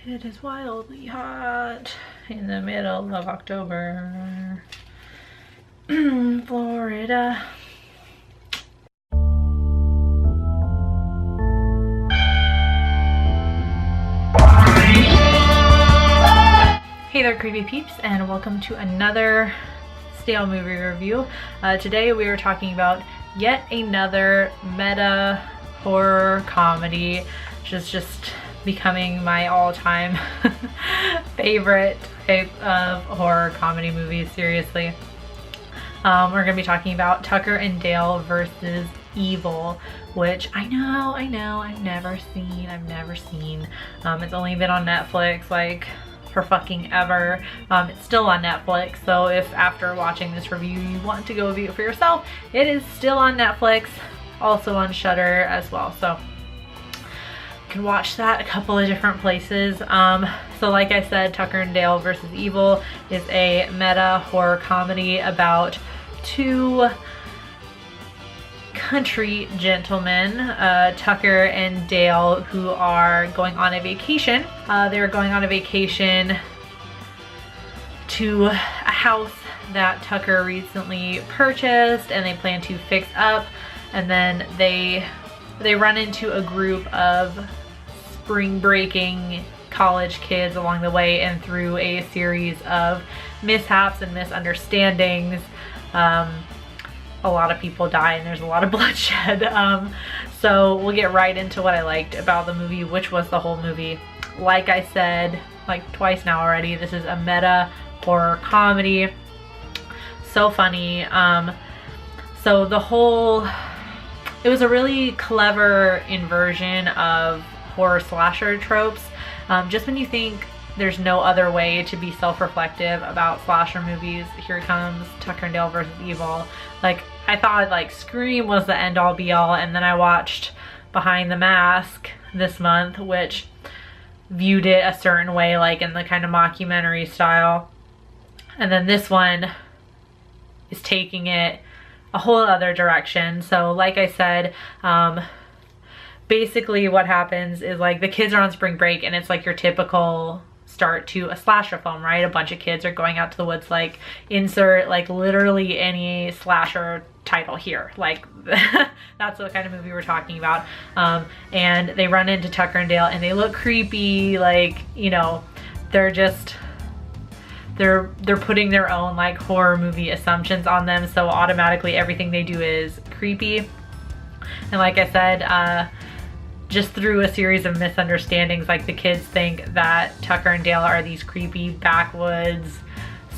It is wildly hot in the middle of October. Florida. Hey there, creepy peeps, and welcome to another stale movie review. Today we are talking about yet another meta horror comedy, which is just becoming my all-time favorite type of horror comedy movies, seriously. We're going to be talking about Tucker and Dale versus Evil, which I know, I've never seen. It's only been on Netflix, like, for fucking ever. It's still on Netflix, so if after watching this review you want to go view it for yourself, it is still on Netflix, also on Shudder as well, so you can watch that a couple of different places. So like I said, Tucker and Dale versus Evil is a meta horror comedy about two country gentlemen, Tucker and Dale, who are going on a vacation. They're going on a vacation to a house that Tucker recently purchased and they plan to fix up, and then they run into a group of spring breaking college kids along the way, and through a series of mishaps and misunderstandings, a lot of people die and there's a lot of bloodshed. So we'll get right into what I liked about the movie, which was the whole movie. Like I said, like twice now already, this is a meta horror comedy. So funny. So it was a really clever inversion of horror slasher tropes. Just when you think there's no other way to be self-reflective about slasher movies, here comes Tucker and Dale versus Evil. Like, I thought like Scream was the end-all be-all, and then I watched Behind the Mask this month, which viewed it a certain way, like in the kind of mockumentary style. And then this one is taking it a whole other direction. So like I said, basically what happens is, like, the kids are on spring break and it's like your typical start to a slasher film, right? A bunch of kids are going out to the woods, like insert like literally any slasher title here, like that's what kind of movie we're talking about. And they run into Tucker and Dale and they look creepy, like, you know, they're putting their own like horror movie assumptions on them, so automatically everything they do is creepy. And like I said, just through a series of misunderstandings, like the kids think that Tucker and Dale are these creepy backwoods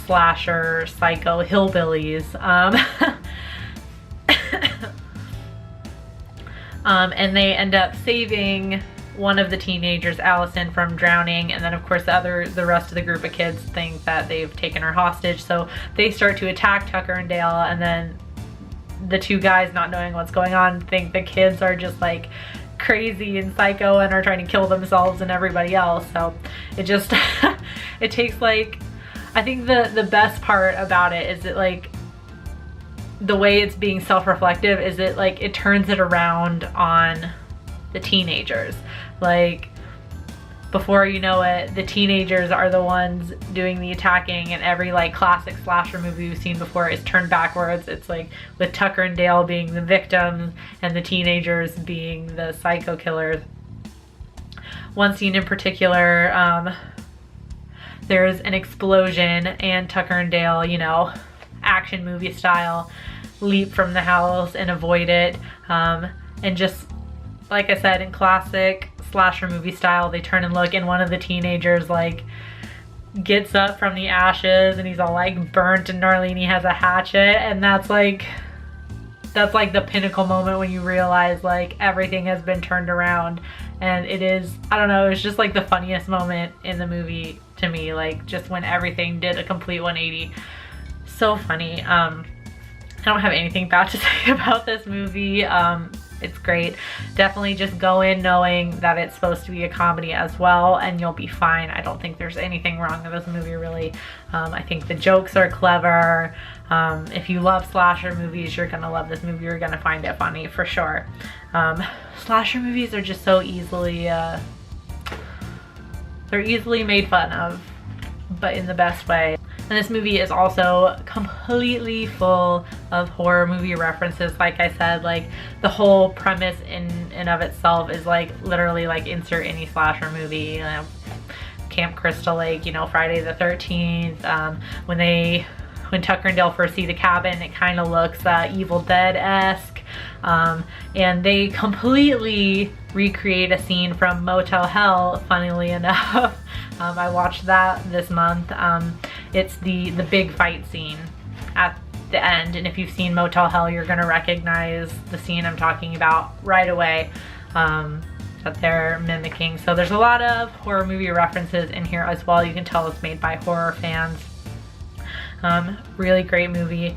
slasher psycho hillbillies. And they end up saving one of the teenagers, Allison, from drowning, and then of course the rest of the group of kids think that they've taken her hostage, so they start to attack Tucker and Dale, and then the two guys, not knowing what's going on, think the kids are just like crazy and psycho and are trying to kill themselves and everybody else. So it just it takes, like, I think the best part about it is that, like, the way it's being self-reflective is that, like, it turns it around on the teenagers. Like, before you know it, the teenagers are the ones doing the attacking, and every like classic slasher movie we've seen before is turned backwards. It's like with Tucker and Dale being the victims and the teenagers being the psycho killers. One scene in particular, there's an explosion and Tucker and Dale, you know, action movie style, leap from the house and avoid it. And just like I said, in classic slasher movie style, they turn and look, and one of the teenagers like gets up from the ashes and he's all like burnt and gnarly and he has a hatchet, and that's like the pinnacle moment when you realize like everything has been turned around. And it is, I don't know, it's just like the funniest moment in the movie to me, like just when everything did a complete 180. So funny. I don't have anything bad to say about this movie. It's great. Definitely just go in knowing that it's supposed to be a comedy as well, and you'll be fine. I don't think there's anything wrong with this movie, really. I think the jokes are clever. If you love slasher movies, you're gonna love this movie. You're gonna find it funny for sure. Slasher movies are just so easily They're easily made fun of, but in the best way. And this movie is also completely full of horror movie references. Like I said, like the whole premise in and of itself is like literally like insert any slasher movie. Camp Crystal Lake, you know, Friday the 13th. When Tucker and Dale first see the cabin, it kind of looks Evil Dead-esque. And they completely recreate a scene from Motel Hell, funnily enough. I watched that this month. It's the big fight scene at the end, and if you've seen Motel Hell, you're gonna recognize the scene I'm talking about right away, that they're mimicking. So there's a lot of horror movie references in here as well. You can tell it's made by horror fans. Really great movie.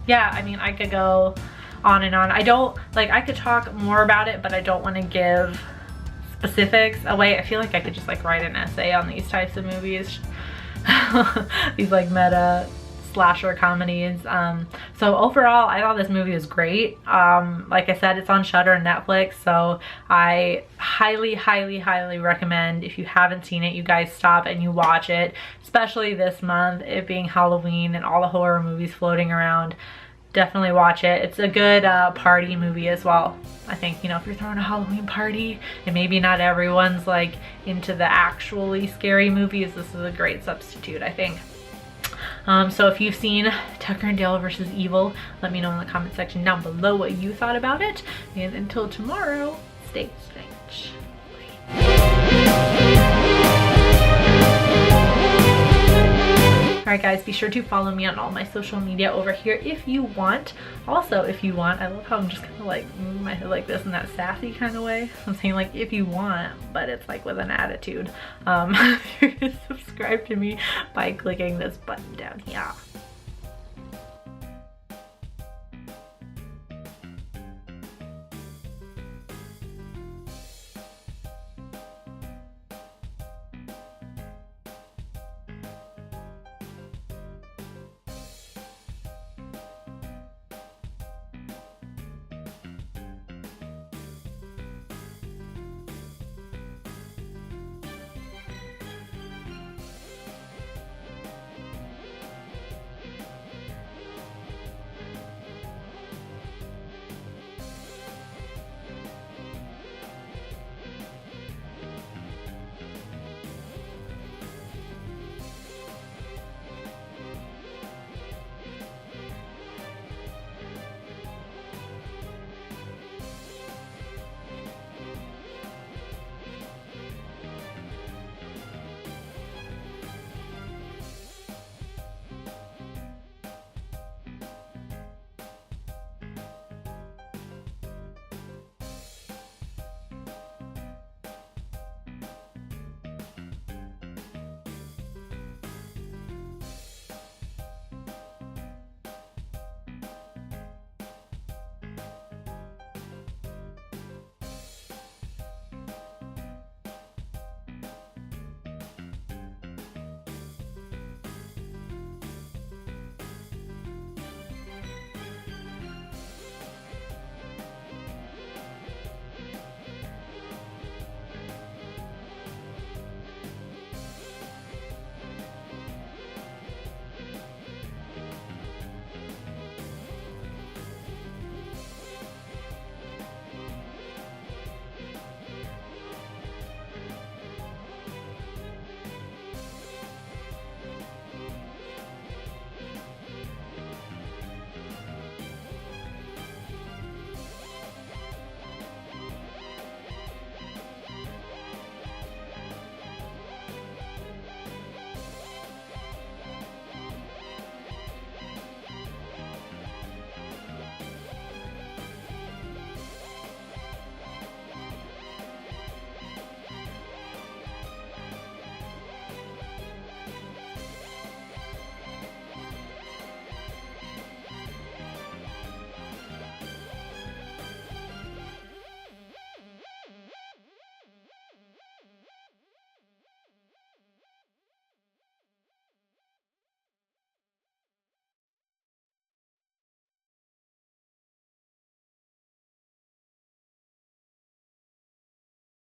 Yeah, I mean, I could go on and on. I could talk more about it, but I don't want to give specifics away. I feel like I could just like write an essay on these types of movies. These like meta slasher comedies. So overall, I thought this movie was great. Like I said, it's on Shudder and Netflix, so I highly recommend, if you haven't seen it, you guys stop and you watch it, especially this month, it being Halloween and all the horror movies floating around. Definitely watch it. It's a good party movie as well. I think, you know, if you're throwing a Halloween party and maybe not everyone's like into the actually scary movies, this is a great substitute, I think. So if you've seen Tucker and Dale versus Evil, let me know in the comment section down below what you thought about it. And until tomorrow, stay strange. Alright guys, be sure to follow me on all my social media over here if you want. Also, if you want, I love how I'm just kind of like moving my head like this in that sassy kind of way. I'm saying like if you want, but it's like with an attitude. You can subscribe to me by clicking this button down here.